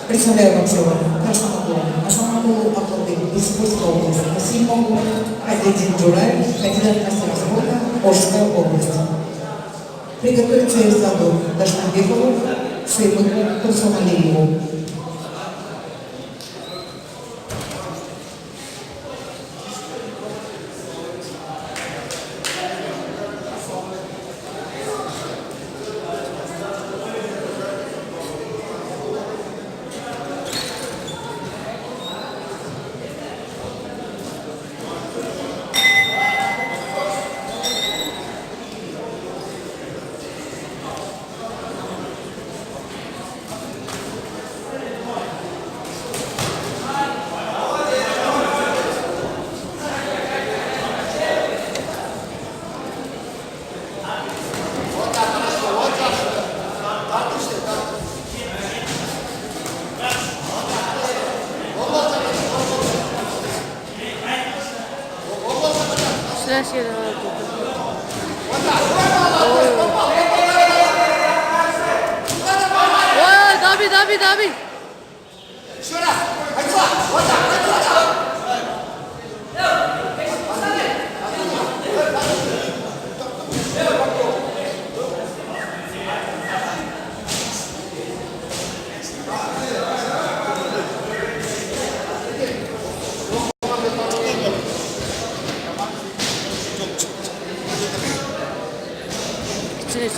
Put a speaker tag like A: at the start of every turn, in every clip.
A: Представляю вам сегодня нашему клубу, основному аплодию Искусства области, Васильеву, Азизин Джурай, кандидат мастера спорта, Орская область. Приготовиться из заду Дашнабекову, Сыпану, Турсуналиеву.
B: Slash yeri var burada. Dabi. İçine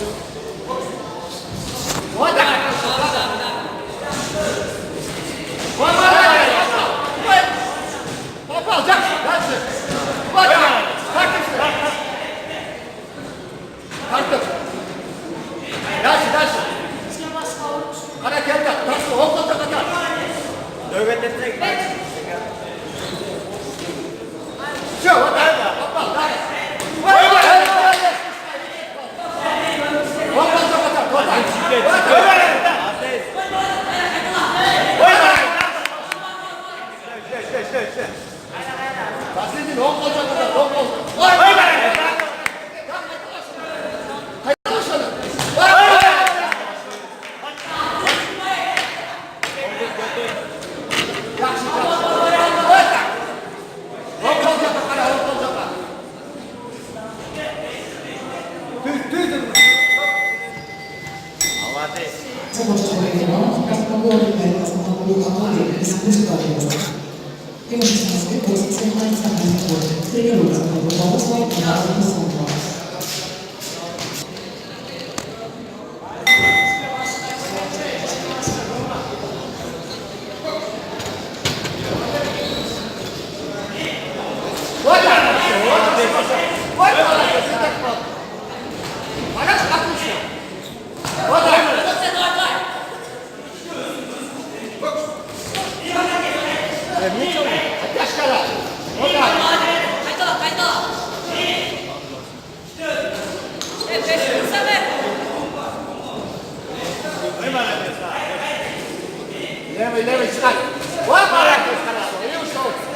C: Levy, stai! Guarda questo cazzo, io so!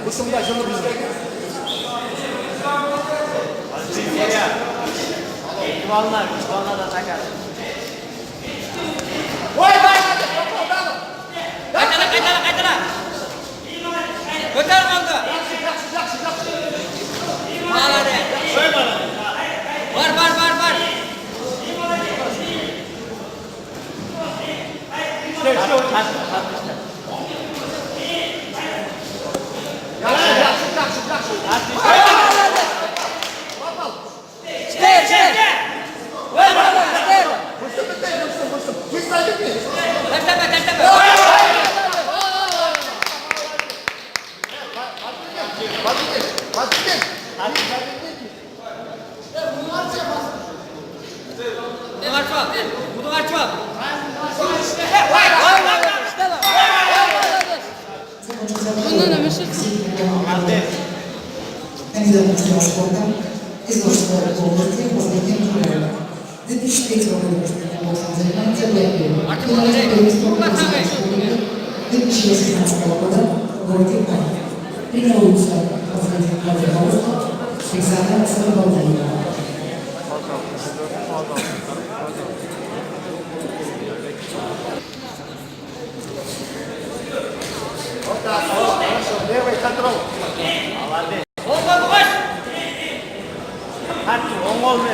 C: Быстрее, жена быстрее.
D: Иванна такая.
C: Ой,
D: Қайтара. Көтер қалды. Бар.
C: Yaxşı.
D: Bunu açma.
B: Bundan da meşhur.
A: Kandidat uçuyor sporta izvršno rukovoditi posljednjim turnerom. 2003. godine posljednja Bosna Zemljanica bila je 2016. года Горький Кайф. Тренируется последний главный роста Александра Сарабалдина.
C: Левый контроль. Молодец. Hadi oğul ne?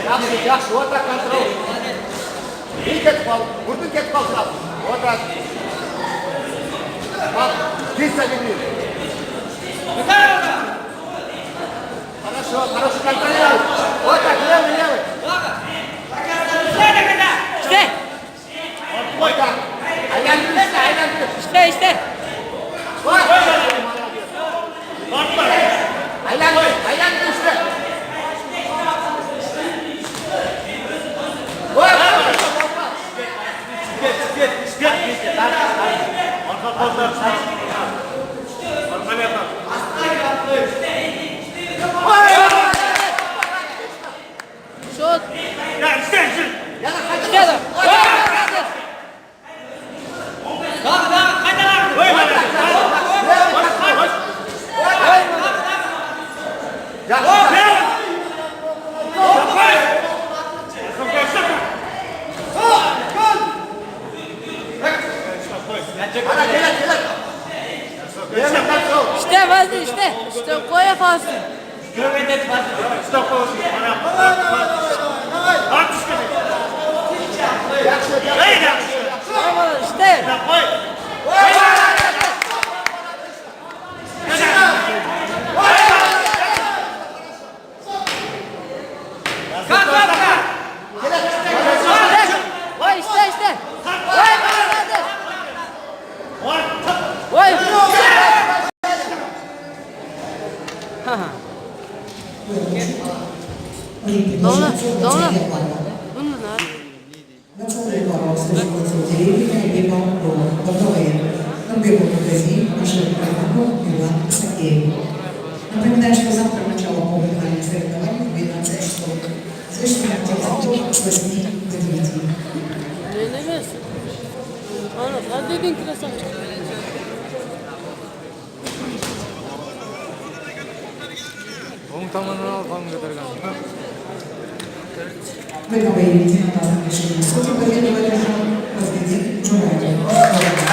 C: Yaxşı, o da kontrol. Bir ket kal, vurdun ket kal sırası. O da. Bak, gitse gidiyor. Хорошо, хорошо контролируй. Вот так, левый, левый.
D: İşte.
C: Вот так. Ayağını ayağını.
D: İşte.
C: Вот. Ayağını üstte.
B: Şut. İşte vazgeç işte. İşte koy yaparsın. Tamam işte. Vay işte. Vay hadi. Vay. Dobra. Bunlar.
A: Nacionalno službeno televizije je bilo gotovo je. Non bilo magazin, našli programu Ivan Sakijev. Напоминаю, что завтра начало публикания соревнований в 12 часов. Слышно, активно с 8 до 9.
B: Ne versin? Ana, hadi dedin ki de sen.
E: Оң таманын алып алып кетерген.
A: Мы говорите на нашем решении. Сколько побед в этом же победит Джумайя.
B: Ne yapıyorsun?